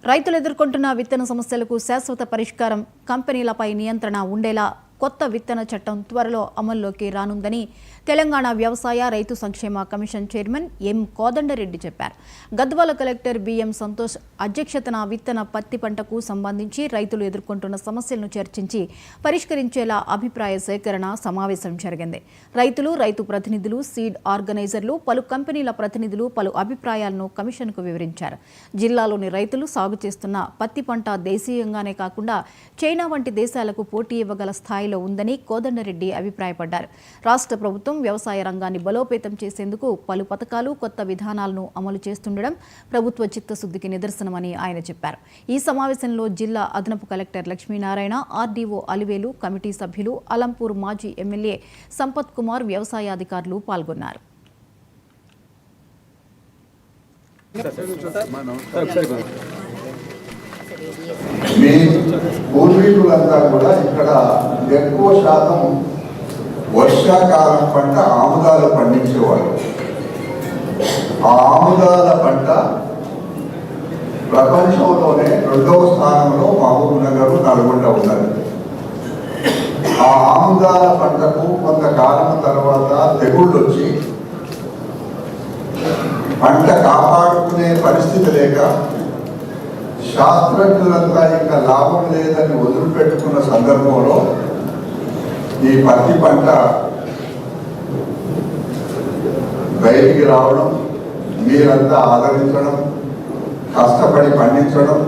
రైతులు ఎదుర్కొంటున్న విత్తన సమస్యలకు శాశ్వత పరిష్కారం కంపెనీలపై నియంత్రణ ఉండేలా కొత్త విత్తన చట్టం త్వరలో అమల్లోకి రానుందని తెలంగాణ వ్యవసాయ రైతు సంక్షేమ కమిషన్ చైర్మన్ ఎం కోదండరెడ్డి చెప్పారు. గద్వాల కలెక్టర్ బిఎం సంతోష్ అధ్యక్షతన విత్తన పత్తి పంటకు సంబంధించి రైతులు ఎదుర్కొంటున్న సమస్యలను చర్చించి పరిష్కరించేలా అభిప్రాయ సేకరణ సమావేశం జరిగింది. రైతులు, రైతు ప్రతినిధులు, సీడ్ ఆర్గనైజర్లు, పలు కంపెనీల ప్రతినిధులు పలు అభిప్రాయాలను కమిషన్కు వివరించారు. జిల్లాలోని రైతులు సాగు చేస్తున్న పత్తి పంట దేశీయంగానే కాకుండా చైనా వంటి దేశాలకు పోటీ ఇవ్వగల స్థాయిలో ఉందని కోదండరెడ్డి అభిప్రాయపడ్డారు. రాష్ట్ర ప్రభుత్వం వ్యవసాయ రంగాన్ని బలోపేతం చేసేందుకు పలు పథకాలు, కొత్త విధానాలను అమలు చేస్తుండడం ప్రభుత్వ చిత్తశుద్ధికి నిదర్శనమని ఆయన చెప్పారు. ఈ సమావేశంలో జిల్లా అదనపు collector Lakshminarayana, RDO Alivelu, committee సభ్యులు, అలంపూర్ మాజీ ఎమ్మెల్యే సంపత్ కుమార్, వ్యవసాయ అధికారులు పాల్గొన్నారు. మీ పూర్వీకులంతా కూడా ఇక్కడ ఎక్కువ శాతం వర్షాకాలం పంట ఆముదాలు పండించేవాళ్ళు. ఆ ఆముదాల పంట ప్రపంచంలోనే 2వ స్థానంలో మహబూబ్ నగర్, నల్గొండ ఉన్నది. ఆ ఆముదాల పంటకు కొంతకాలం తర్వాత తెగుళ్ళు వచ్చి పంట కాపాడుకునే పరిస్థితి లేక శాస్త్రజ్ఞులంతా ఇంకా లాభం లేదని వదిలిపెట్టుకున్న సందర్భంలో ఈ పత్తి పంట బయటికి రావడం, మీరంతా ఆదరించడం, కష్టపడి పండించడం,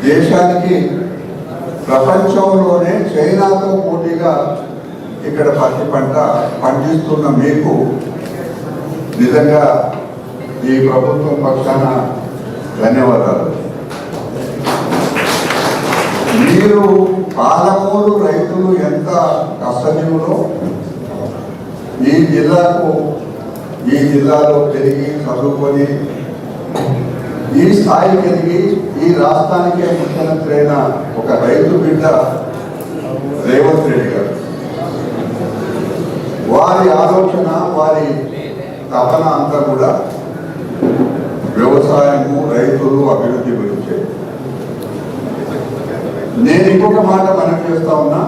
దేశానికి ప్రపంచంలోనే చైనాతో పోటీగా ఇక్కడ పత్తి పంట పండిస్తున్న మీకు నిజంగా ఈ ప్రభుత్వం పక్షాన ధన్యవాదాలు. మీరు పాలమూరు రైతులు ఎంత కష్టజీవులో ఈ జిల్లాలో పెరిగి చదువుకొని ఈ స్థాయికి ఎదిగి ఈ రాష్ట్రానికే ముఖ్యమంత్రి అయిన ఒక రైతు బిడ్డ రేవంత్ రెడ్డి గారు. వారి ఆలోచన, వారి తపన అంతా కూడా వ్యవసాయము, రైతులు, అభివృద్ధి గురించే. నేను ఇంకొక మాట మనం చేస్తా ఉన్నా,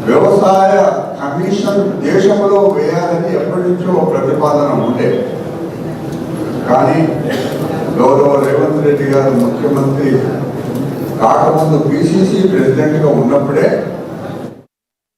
వ్యవసాయ కమిషన్ దేశంలో వేయాలని ఎప్పటి నుంచో ప్రతిపాదన ఉండే. కానీ గౌరవ రేవంత్ రెడ్డి గారు ముఖ్యమంత్రి కాకముందు పిసిసి ప్రెసిడెంట్గా ఉన్నప్పుడే